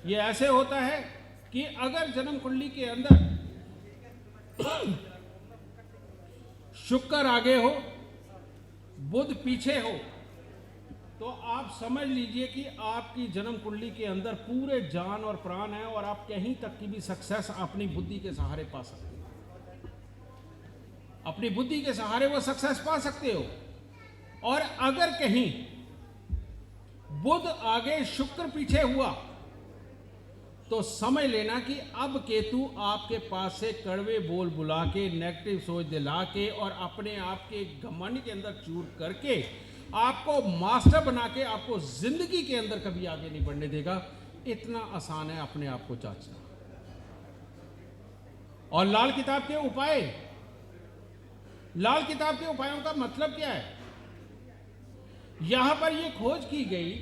ये ऐसे होता है कि अगर जन्म कुंडली के अंदर शुक्र आगे हो, बुध पीछे हो, तो आप समझ लीजिए कि आपकी जन्म कुंडली के अंदर पूरे जान और प्राण है और आप कहीं तक की भी सक्सेस अपनी बुद्धि के सहारे पा सकते हो। अपनी बुद्धि के सहारे वो सक्सेस पा सकते हो। और अगर कहीं बुध आगे शुक्र पीछे हुआ तो समझ लेना कि अब केतु आपके पास से कड़वे बोल बुला के, नेगेटिव सोच दिला के और अपने आप के घमंड के अंदर चूर करके आपको मास्टर बना के आपको जिंदगी के अंदर कभी आगे नहीं बढ़ने देगा। इतना आसान है अपने आप को जांचना। और लाल किताब के उपाय, लाल किताब के उपायों का मतलब क्या है? यहां पर यह खोज की गई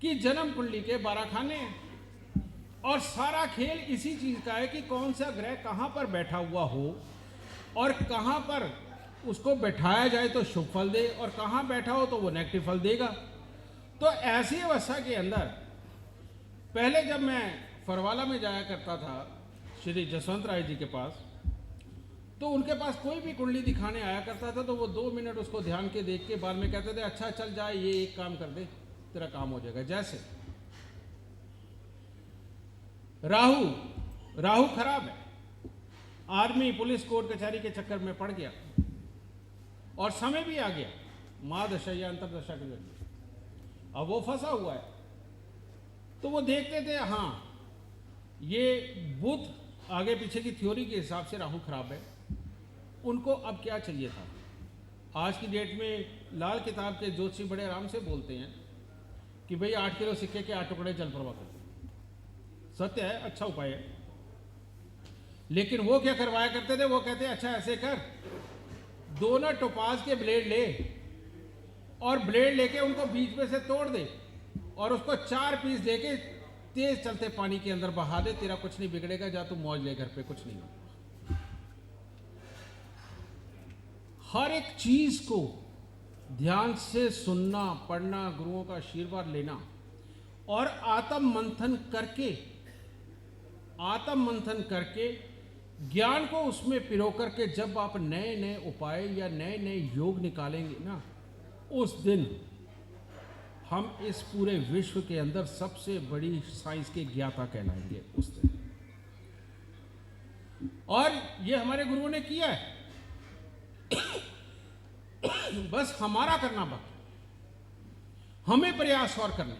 कि जन्म कुंडली के 12 खाने हैं और सारा खेल इसी चीज का है कि कौन सा ग्रह कहां पर बैठा हुआ हो और कहां पर उसको बैठाया जाए तो शुभ फल दे और कहां बैठा हो तो वो नेगेटिव फल देगा। तो ऐसी अवस्था के अंदर पहले जब मैं फरवाला में जाया करता था श्री जसवंत राय जी के पास, तो उनके पास कोई भी कुंडली दिखाने आया करता था तो वो 2 मिनट उसको ध्यान के देख के बाद में कहते थे अच्छा चल जाए, ये एक काम कर दे, तेरा काम हो जाएगा। जैसे राहु खराब है, आर्मी पुलिस कोर्ट कचहरी के चक्कर में पड़ गया और समय भी आ गया, महादशा या अंतरदशा के जरिए अब वो फंसा हुआ है। तो वो देखते थे हाँ ये बुध आगे पीछे की थ्योरी के हिसाब से राहु खराब है, उनको अब क्या चाहिए था। आज की डेट में लाल किताब के ज्योतिषी बड़े आराम से बोलते हैं कि भाई 8 किलो सिक्के के 8 टुकड़े जल प्रवाह करते। सत्य है, अच्छा उपाय है। लेकिन वो क्या करवाया करते थे, वो कहते अच्छा ऐसे कर, दोनों टोपाज के ब्लेड ले और ब्लेड लेके उनको बीच में से तोड़ दे और उसको 4 पीस देके तेज चलते पानी के अंदर बहा दे, तेरा कुछ नहीं बिगड़ेगा, जा तू मौज ले, घर पे कुछ नहीं होगा। हर एक चीज को ध्यान से सुनना, पढ़ना, गुरुओं का आशीर्वाद लेना और आत्म मंथन करके ज्ञान को उसमें पिरो करके जब आप नए नए उपाय या नए नए योग निकालेंगे ना, उस दिन हम इस पूरे विश्व के अंदर सबसे बड़ी साइंस के ज्ञाता कहलाएंगे उस दिन। और ये हमारे गुरुओं ने किया है। बस हमारा करना बाकी, हमें प्रयास और करने।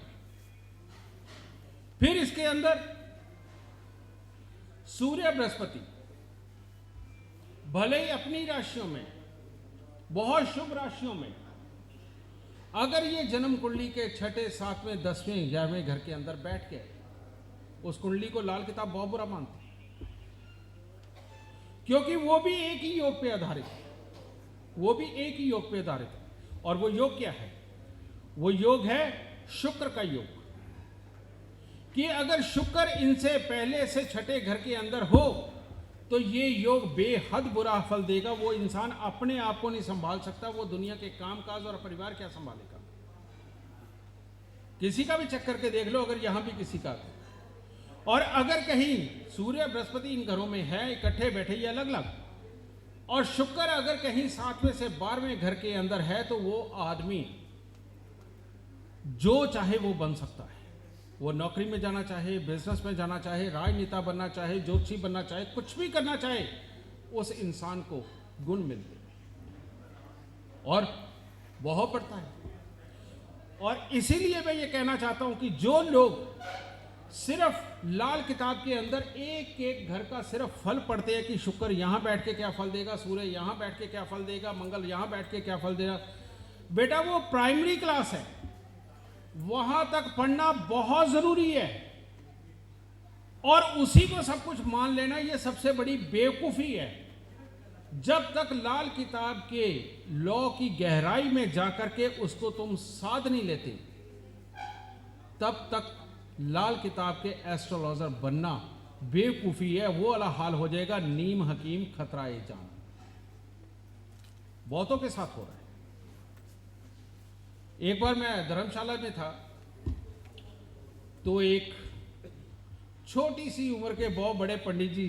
फिर इसके अंदर सूर्य बृहस्पति भले ही अपनी राशियों में, बहुत शुभ राशियों में, अगर ये जन्म कुंडली के 6, 7वें, 10वें, 11वें घर के अंदर बैठ के उस कुंडली को लाल किताब बहुत बुरा मानती, क्योंकि वो भी एक ही योग पे आधारित है, वो भी एक ही योग पे आधारित है। और वो योग क्या है? वो योग है शुक्र का योग। कि अगर शुक्र इनसे पहले से 6ठे घर के अंदर हो तो ये योग बेहद बुरा फल देगा। वो इंसान अपने आप को नहीं संभाल सकता, वो दुनिया के कामकाज और परिवार क्या संभालेगा। किसी का भी चेक करके देख लो, अगर यहां भी किसी का। और अगर कहीं सूर्य बृहस्पति इन घरों में है इकट्ठे बैठे या अलग अलग, और शुक्र अगर कहीं 7वें से 12वें घर के अंदर है, तो वो आदमी जो चाहे वो बन सकता है। वो नौकरी में जाना चाहे, बिजनेस में जाना चाहे, राजनेता बनना चाहे, ज्योतिषी बनना चाहे, कुछ भी करना चाहे, उस इंसान को गुण मिलते हैं और बहुत पड़ता है। और इसीलिए मैं ये कहना चाहता हूं कि जो लोग सिर्फ लाल किताब के अंदर एक एक घर का सिर्फ फल पढ़ते हैं कि शुक्र यहां बैठ के क्या फल देगा, सूर्य यहां बैठ के क्या फल देगा, मंगल यहां बैठ के क्या फल देगा, बेटा वो प्राइमरी क्लास है, वहां तक पढ़ना बहुत जरूरी है। और उसी को सब कुछ मान लेना ये सबसे बड़ी बेवकूफी है। जब तक लाल किताब के लॉ की गहराई में जाकर के उसको तुम साध नहीं लेते, तब तक लाल किताब के एस्ट्रोलॉजर बनना बेवकूफी है। वो वाला हाल हो जाएगा, नीम हकीम खतराए जान। बहुतों के साथ हो रहा है। एक बार मैं धर्मशाला में था, तो एक छोटी सी उम्र के बहुत बड़े पंडित जी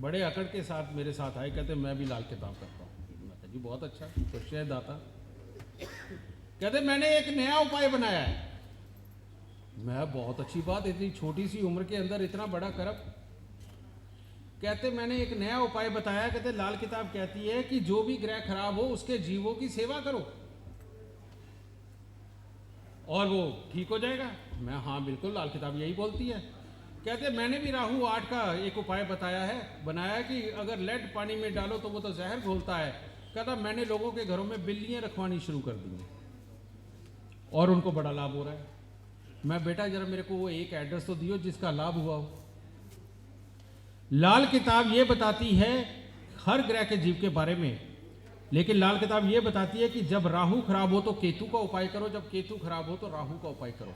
बड़े अकड़ के साथ मेरे साथ आए, कहते मैं भी लाल किताब करता हूँ। मैं कहा जी बहुत अच्छा, खुश है दाता। कहते मैंने एक नया उपाय बनाया है। मैं बहुत अच्छी बात, इतनी छोटी सी उम्र के अंदर इतना बड़ा करम। कहते मैंने एक नया उपाय बताया। कहते लाल किताब कहती है कि जो भी ग्रह खराब हो उसके जीवों की सेवा करो और वो ठीक हो जाएगा। मैं हाँ बिल्कुल, लाल किताब यही बोलती है। कहते मैंने भी राहु 8 का एक उपाय बताया है, बनाया कि अगर लेड पानी में डालो तो वो तो जहर घोलता है। कहता मैंने लोगों के घरों में बिल्लियां रखवानी शुरू कर दी हैं और उनको बड़ा लाभ हो रहा है। मैं बेटा जरा मेरे को वो एक एड्रेस तो दियो जिसका लाभ हुआ हो। लाल किताब ये बताती है हर ग्रह के जीव के बारे में, लेकिन लाल किताब ये बताती है कि जब राहु खराब हो तो केतु का उपाय करो, जब केतु खराब हो तो राहु का उपाय करो।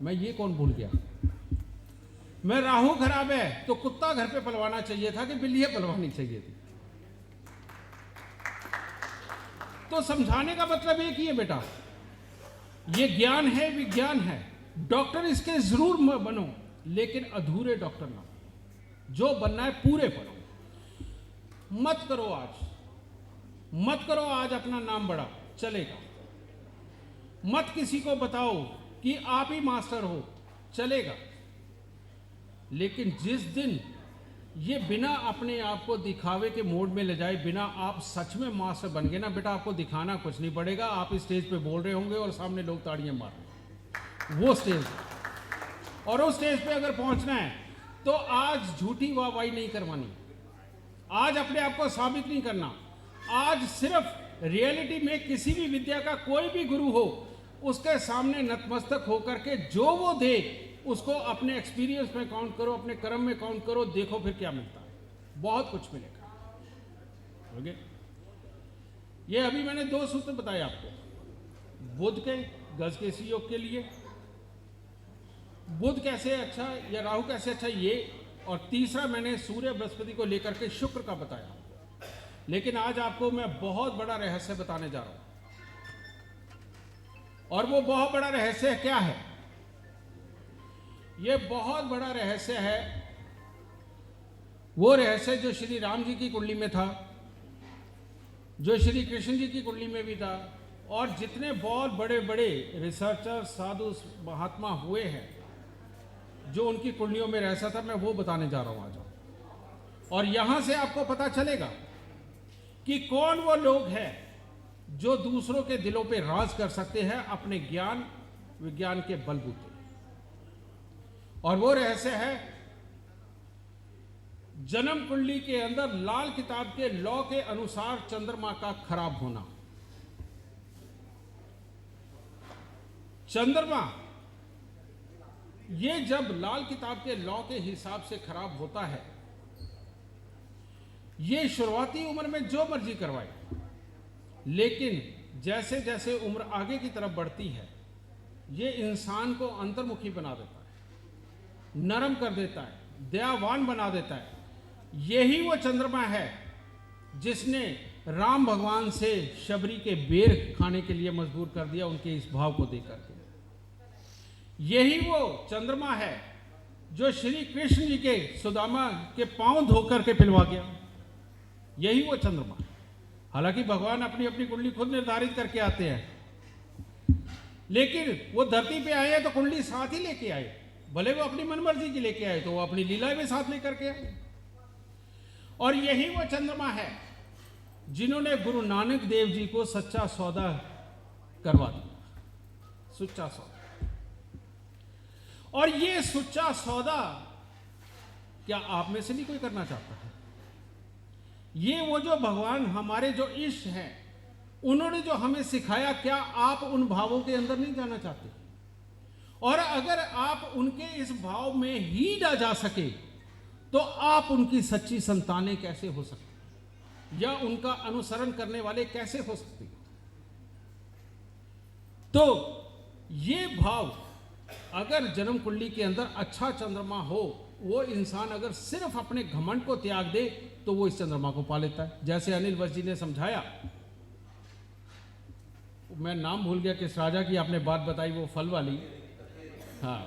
मैं ये कौन भूल गया? मैं राहु खराब है तो कुत्ता घर पे पलवाना चाहिए था कि बिल्लियां पलवानी चाहिए थी? तो समझाने का मतलब एक ही है बेटा, ये ज्ञान है, विज्ञान है। डॉक्टर इसके जरूर बनो, लेकिन अधूरे डॉक्टर ना, जो बनना है पूरे पढ़ो। मत करो आज अपना नाम बड़ा, चलेगा। मत किसी को बताओ कि आप ही मास्टर हो, चलेगा। लेकिन जिस दिन ये बिना अपने आप को दिखावे के मोड में ले जाए, बिना आप सच में मास्टर बन गए ना बेटा, आपको दिखाना कुछ नहीं पड़ेगा। आप इस स्टेज पे बोल रहे होंगे और सामने लोग ताड़ियां मार रहे, वो स्टेज। और उस स्टेज पे अगर पहुंचना है तो आज झूठी वाहवाही नहीं करवानी, आज अपने आप को साबित नहीं करना। आज सिर्फ रियलिटी में किसी भी विद्या का कोई भी गुरु हो, उसके सामने नतमस्तक होकर के जो वो दे उसको अपने एक्सपीरियंस में काउंट करो, अपने कर्म में काउंट करो, देखो फिर क्या मिलता है। बहुत कुछ मिलेगा। ओके, ये अभी मैंने 2 सूत्र बताए आपको। बुध के गज केसी योग के लिए बुध कैसे अच्छा या राहु कैसे अच्छा, ये। और तीसरा मैंने सूर्य बृहस्पति को लेकर के शुक्र का बताया। लेकिन आज आपको मैं बहुत बड़ा रहस्य बताने जा रहा हूं, और वो बहुत बड़ा रहस्य क्या है? ये बहुत बड़ा रहस्य है, वो रहस्य जो श्री राम जी की कुंडली में था, जो श्री कृष्ण जी की कुंडली में भी था, और जितने बहुत बड़े बड़े रिसर्चर साधु महात्मा हुए हैं जो उनकी कुंडलियों में रहस्य था, मैं वो बताने जा रहा हूं आज। और यहां से आपको पता चलेगा कि कौन वो लोग हैं जो दूसरों के दिलों पे राज कर सकते हैं अपने ज्ञान विज्ञान के बलबूते। और वो रहस्य है जन्म कुंडली के अंदर लाल किताब के लॉ के अनुसार चंद्रमा का खराब होना। चंद्रमा ये जब लाल किताब के लॉ के हिसाब से खराब होता है, ये शुरुआती उम्र में जो मर्जी करवाए, लेकिन जैसे जैसे उम्र आगे की तरफ बढ़ती है, ये इंसान को अंतर्मुखी बना देता है, नरम कर देता है, दयावान बना देता है। यही वो चंद्रमा है जिसने राम भगवान से शबरी के बेर खाने के लिए मजबूर कर दिया, उनके इस भाव को देकर के। यही वो चंद्रमा है जो श्री कृष्ण जी के सुदामा के पांव धोकर के पिलवा गया। यही वो चंद्रमा। हालांकि भगवान अपनी अपनी कुंडली खुद निर्धारित करके आते हैं, लेकिन वो धरती पे आए हैं तो कुंडली साथ ही लेके आए। भले वो अपनी मनमर्जी की लेके आए तो वो अपनी लीला भी साथ लेकर के आए। और यही वो चंद्रमा है जिन्होंने गुरु नानक देव जी को सच्चा सौदा करवा दिया, सच्चा सौदा। और ये सच्चा सौदा क्या आप में से नहीं कोई करना चाहता है? ये वो जो भगवान हमारे जो इष्ट हैं, उन्होंने जो हमें सिखाया, क्या आप उन भावों के अंदर नहीं जाना चाहते? और अगर आप उनके इस भाव में ही ना जा सके तो आप उनकी सच्ची संतानें कैसे हो सकती, या उनका अनुसरण करने वाले कैसे हो सकते? तो ये भाव अगर जन्म कुंडली के अंदर अच्छा चंद्रमा हो, वो इंसान अगर सिर्फ अपने घमंड को त्याग दे तो वो इस चंद्रमा को पा लेता है। जैसे अनिल वश जी ने समझाया, मैं नाम भूल गया किस राजा की आपने बात बताई, वो फल वाली, हाँ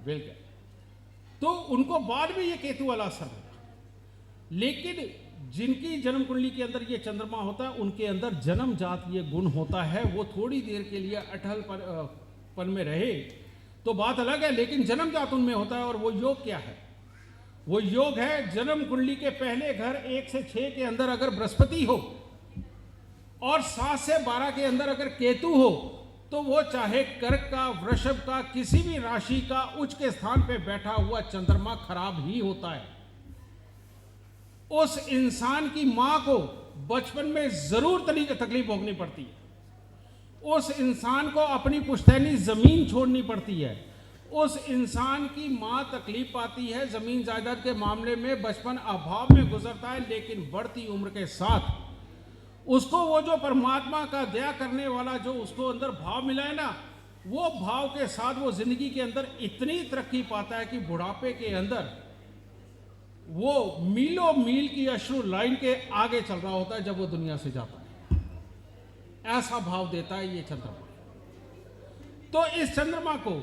बिल्कुल। तो उनको बाद में ये केतु वाला असर होगा। लेकिन जिनकी जन्म कुंडली के अंदर ये चंद्रमा होता है, उनके अंदर जन्मजात ये गुण होता है। वो थोड़ी देर के लिए अटल पन में रहे तो बात अलग है, लेकिन जन्मजात उनमें होता है। और वो योग क्या है? वो योग है जन्म कुंडली के पहले घर 1 से 6 के अंदर अगर बृहस्पति हो और 7 से 12 के अंदर अगर केतु हो, तो वो चाहे कर्क का, वृषभ का, किसी भी राशि का उच्च के स्थान पे बैठा हुआ चंद्रमा खराब ही होता है। उस इंसान की मां को बचपन में जरूर तकलीफ भोगनी पड़ती है। उस इंसान को अपनी पुश्तैनी जमीन छोड़नी पड़ती है। उस इंसान की मां तकलीफ पाती है जमीन जायदाद के मामले में, बचपन अभाव में गुजरता है। लेकिन बढ़ती उम्र के साथ उसको वो जो परमात्मा का दया करने वाला जो उसको अंदर भाव मिला है ना, वो भाव के साथ वो जिंदगी के अंदर इतनी तरक्की पाता है कि बुढ़ापे के अंदर वो मीलों मील की अश्रु लाइन के आगे चल रहा होता है जब वो दुनिया से जाता है। ऐसा भाव देता है ये चंद्रमा। तो इस चंद्रमा को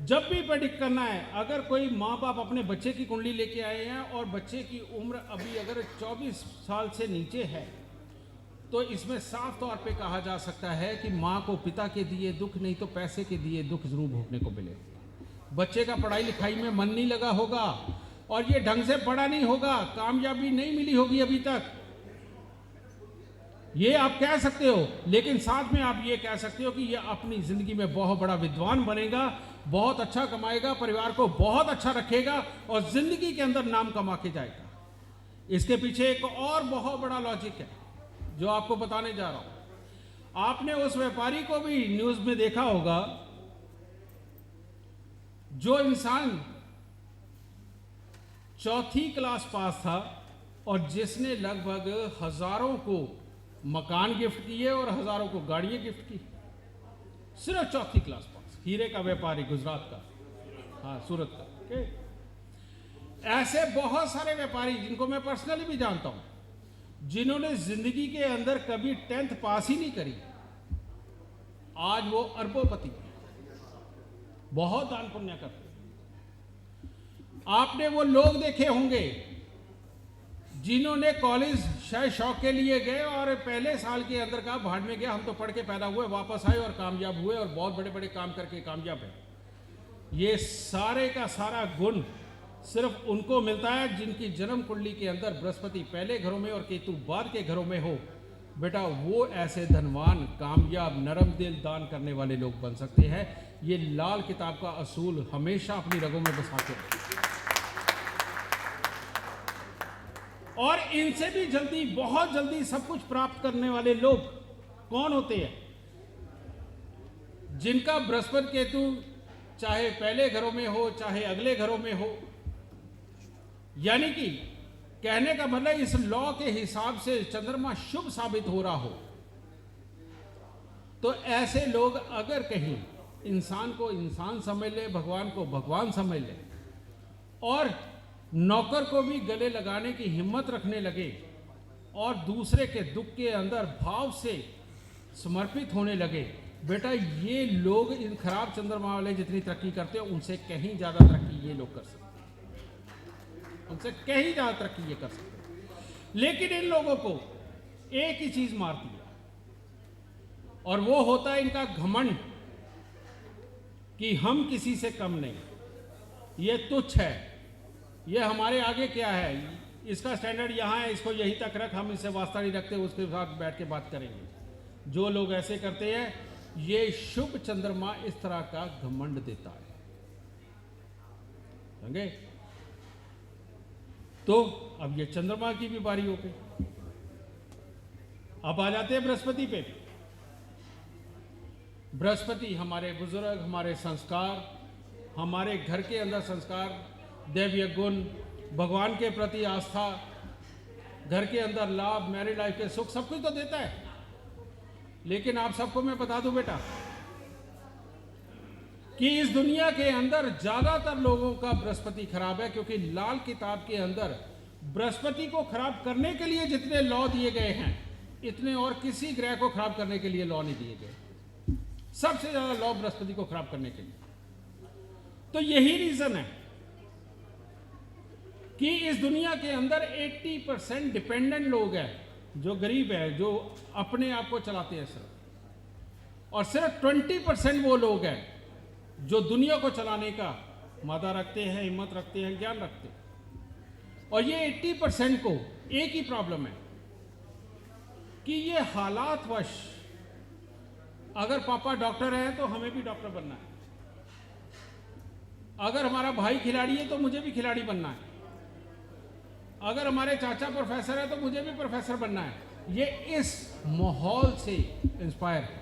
जब भी प्रेडिक्ट करना है, अगर कोई माँ बाप अपने बच्चे की कुंडली लेके आए हैं और बच्चे की उम्र अभी अगर 24 साल से नीचे है, तो इसमें साफ तौर पे कहा जा सकता है कि माँ को पिता के दिए दुख नहीं तो पैसे के दिए दुख जरूर भोगने को मिले। बच्चे का पढ़ाई लिखाई में मन नहीं लगा होगा और ये ढंग से पढ़ा नहीं होगा, कामयाबी नहीं मिली होगी अभी तक, ये आप कह सकते हो। लेकिन साथ में आप ये कह सकते हो कि ये अपनी जिंदगी में बहुत बड़ा विद्वान बनेगा, बहुत अच्छा कमाएगा, परिवार को बहुत अच्छा रखेगा और जिंदगी के अंदर नाम कमा के जाएगा। इसके पीछे एक और बहुत बड़ा लॉजिक है जो आपको बताने जा रहा हूं। आपने उस व्यापारी को भी न्यूज में देखा होगा जो इंसान 4th क्लास पास था और जिसने लगभग हजारों को मकान गिफ्ट किए और हजारों को गाड़ियां गिफ्ट की, सिर्फ 4th क्लास पास। हीरे का व्यापारी, गुजरात का, हाँ सूरत का। okay? ऐसे बहुत सारे व्यापारी जिनको मैं पर्सनली भी जानता हूं, जिन्होंने जिंदगी के अंदर कभी 10th पास ही नहीं करी, आज वो अरबोपति, बहुत दान पुण्य करते। आपने वो लोग देखे होंगे जिन्होंने कॉलेज शायद शौक के लिए गए और पहले साल के अंदर कहा भाड़ में गया, हम तो पढ़ के पैदा हुए, वापस आए और कामयाब हुए और बहुत बड़े बड़े काम करके कामयाब है। ये सारे का सारा गुण सिर्फ उनको मिलता है जिनकी जन्म कुंडली के अंदर बृहस्पति पहले घरों में और केतु बाद के घरों में हो। बेटा वो ऐसे धनवान, कामयाब, नरम दिल, दान करने वाले लोग बन सकते हैं। ये लाल किताब का असूल हमेशा अपनी रगों में बसा के रखें। और इनसे भी जल्दी, बहुत जल्दी सब कुछ प्राप्त करने वाले लोग कौन होते हैं? जिनका बृहस्पति केतु चाहे पहले घरों में हो चाहे अगले घरों में हो, यानी कि कहने का मतलब इस लॉ के हिसाब से चंद्रमा शुभ साबित हो रहा हो, तो ऐसे लोग अगर कहीं इंसान को इंसान समझ ले, भगवान को भगवान समझ ले और नौकर को भी गले लगाने की हिम्मत रखने लगे और दूसरे के दुख के अंदर भाव से समर्पित होने लगे, बेटा ये लोग इन खराब चंद्रमा वाले जितनी तरक्की करते हैं उनसे कहीं ज्यादा तरक्की ये लोग कर सकते हैं, उनसे कहीं ज्यादा तरक्की ये कर सकते हैं। लेकिन इन लोगों को एक ही चीज मारती है और वो होता है इनका घमंड कि हम किसी से कम नहीं, ये तुच्छ है, ये हमारे आगे क्या है, इसका स्टैंडर्ड यहाँ है, इसको यहीं तक रख, हम इससे वास्ता नहीं रखते, उसके साथ बैठ के बात करेंगे। जो लोग ऐसे करते हैं, ये शुभ चंद्रमा इस तरह का घमंड देता है, समझे? तो अब ये चंद्रमा की भी बारी हो गई। अब आ जाते हैं बृहस्पति पे। बृहस्पति हमारे बुजुर्ग, हमारे संस्कार, हमारे घर के अंदर संस्कार, दैवीय गुण, भगवान के प्रति आस्था, घर के अंदर लाभ, मैरिड लाइफ के सुख, सब कुछ तो देता है। लेकिन आप सबको मैं बता दूं बेटा कि इस दुनिया के अंदर ज्यादातर लोगों का बृहस्पति खराब है, क्योंकि लाल किताब के अंदर बृहस्पति को खराब करने के लिए जितने लॉ दिए गए हैं, इतने और किसी ग्रह को खराब करने के लिए लॉ नहीं दिए गए। सबसे ज्यादा लॉ बृहस्पति को खराब करने के लिए। तो यही रीजन है कि इस दुनिया के अंदर 80% डिपेंडेंट लोग हैं, जो गरीब है, जो अपने आप को चलाते हैं सिर्फ, और सिर्फ 20% वो लोग हैं जो दुनिया को चलाने का मादा रखते हैं, हिम्मत रखते हैं, ज्ञान रखते हैं। और ये 80% को एक ही प्रॉब्लम है कि ये हालात वश, अगर पापा डॉक्टर है तो हमें भी डॉक्टर बनना है, अगर हमारा भाई खिलाड़ी है तो मुझे भी खिलाड़ी बनना है, अगर हमारे चाचा प्रोफेसर है तो मुझे भी प्रोफेसर बनना है। ये इस माहौल से इंस्पायर है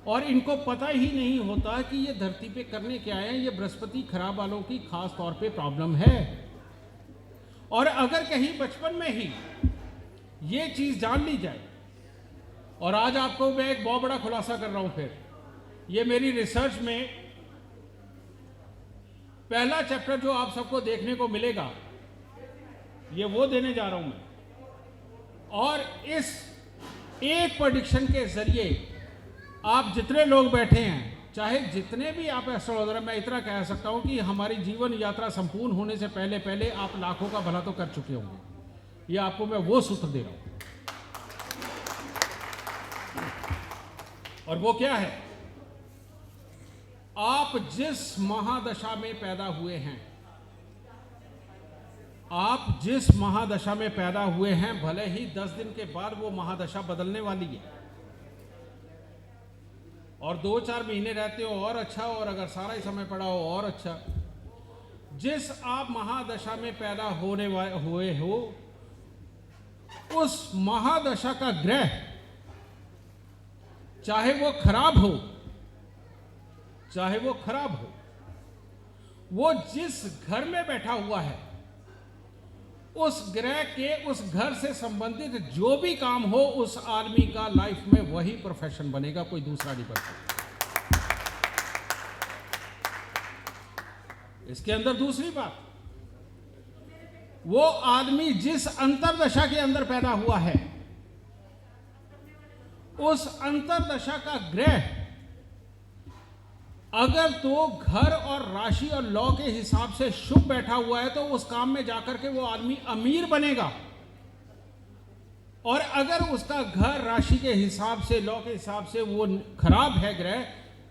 और इनको पता ही नहीं होता कि ये धरती पे करने क्या है। ये बृहस्पति खराब वालों की खास तौर पे प्रॉब्लम है। और अगर कहीं बचपन में ही ये चीज जान ली जाए, और आज आपको मैं एक बहुत बड़ा खुलासा कर रहा हूं, फिर ये मेरी रिसर्च में पहला चैप्टर जो आप सबको देखने को मिलेगा, ये वो देने जा रहा हूं मैं। और इस एक प्रेडिक्शन के जरिए आप जितने लोग बैठे हैं, चाहे जितने भी आप एस्ट्रोलॉजर, मैं इतना कह सकता हूं कि हमारी जीवन यात्रा संपूर्ण होने से पहले पहले आप लाखों का भला तो कर चुके होंगे। ये आपको मैं वो सूत्र दे रहा हूं। और वो क्या है? आप जिस महादशा में पैदा हुए हैं, आप जिस महादशा में पैदा हुए हैं, भले ही 10 दिन के बाद वो महादशा बदलने वाली है, और 2-4 महीने रहते हो और अच्छा, और अगर सारा ही समय पड़ा हो और अच्छा। जिस आप महादशा में पैदा होने हुए हो, उस महादशा का ग्रह, चाहे वो खराब हो, चाहे वो खराब हो, वो जिस घर में बैठा हुआ है, उस ग्रह के उस घर से संबंधित जो भी काम हो, उस आदमी का लाइफ में वही प्रोफेशन बनेगा, कोई दूसरा नहीं बन सकता। इसके अंदर दूसरी बात, वो आदमी जिस अंतरदशा के अंदर पैदा हुआ है, उस अंतरदशा का ग्रह अगर तो घर और राशि और लॉ के हिसाब से शुभ बैठा हुआ है, तो उस काम में जाकर के वो आदमी अमीर बनेगा। और अगर उसका घर राशि के हिसाब से, लॉ के हिसाब से वो खराब है ग्रह,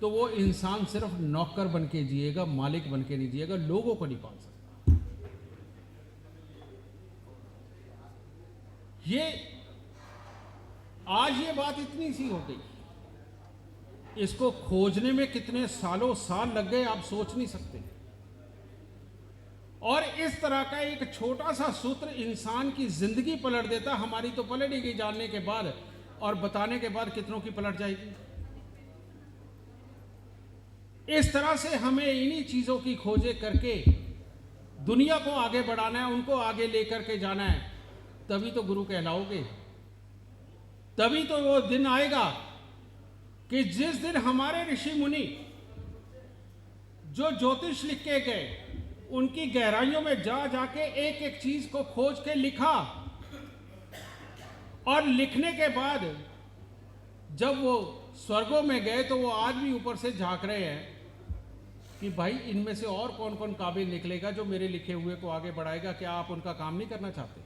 तो वो इंसान सिर्फ नौकर बन के जिएगा, मालिक बन के नहीं जिएगा, लोगों को नहीं पाल सकता। ये आज ये बात इतनी सी हो गई, इसको खोजने में कितने सालों साल लग गए आप सोच नहीं सकते। और इस तरह का एक छोटा सा सूत्र इंसान की जिंदगी पलट देता। हमारी तो पलट ही गई जानने के बाद, और बताने के बाद कितनों की पलट जाएगी। इस तरह से हमें इन्हीं चीजों की खोजें करके दुनिया को आगे बढ़ाना है, उनको आगे लेकर के जाना है। तभी तो गुरु कहलाओगे, तभी तो वो दिन आएगा कि जिस दिन हमारे ऋषि मुनि जो ज्योतिष लिख के गए, उनकी गहराइयों में जा जाके एक एक चीज को खोज के लिखा, और लिखने के बाद जब वो स्वर्गों में गए, तो वो आज भी ऊपर से झांक रहे हैं कि भाई इनमें से और कौन कौन काबिल निकलेगा जो मेरे लिखे हुए को आगे बढ़ाएगा। क्या आप उनका काम नहीं करना चाहते?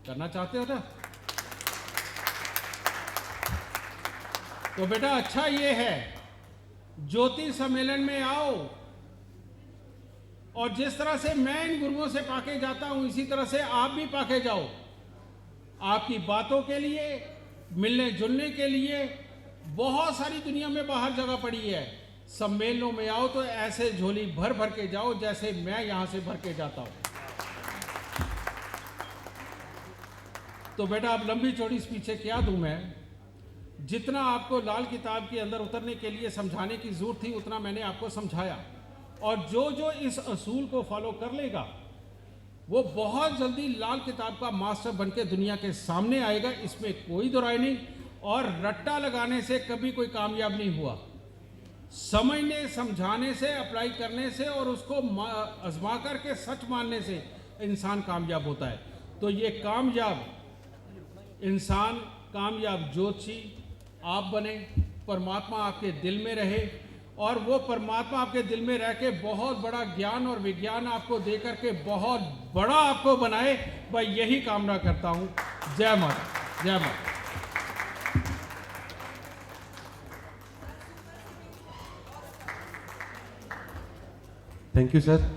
करना चाहते हो ना? तो बेटा अच्छा ये है, ज्योति सम्मेलन में आओ, और जिस तरह से मैं इन गुरुओं से पाके जाता हूं, इसी तरह से आप भी पाके जाओ। आपकी बातों के लिए, मिलने जुलने के लिए बहुत सारी दुनिया में बाहर जगह पड़ी है। सम्मेलनों में आओ तो ऐसे झोली भर भर के जाओ जैसे मैं यहां से भर के जाता हूं। तो बेटा अब लंबी चौड़ी स्पीचें क्या दूं मैं? जितना आपको लाल किताब के अंदर उतरने के लिए समझाने की जरूरत थी, उतना मैंने आपको समझाया। और जो जो इस असूल को फॉलो कर लेगा, वो बहुत जल्दी लाल किताब का मास्टर बनके दुनिया के सामने आएगा, इसमें कोई दो राय नहीं। और रट्टा लगाने से कभी कोई कामयाब नहीं हुआ। समझने, समझाने से, अप्लाई करने से और उसको आजमा करके सच मानने से इंसान कामयाब होता है। तो ये कामयाब इंसान, कामयाब ज्योतिषी आप बने, परमात्मा आपके दिल में रहे, और वो परमात्मा आपके दिल में रह के बहुत बड़ा ज्ञान और विज्ञान आपको दे करके बहुत बड़ा आपको बनाए, मैं यही कामना करता हूँ। जय माता, जय माता। Thank you sir.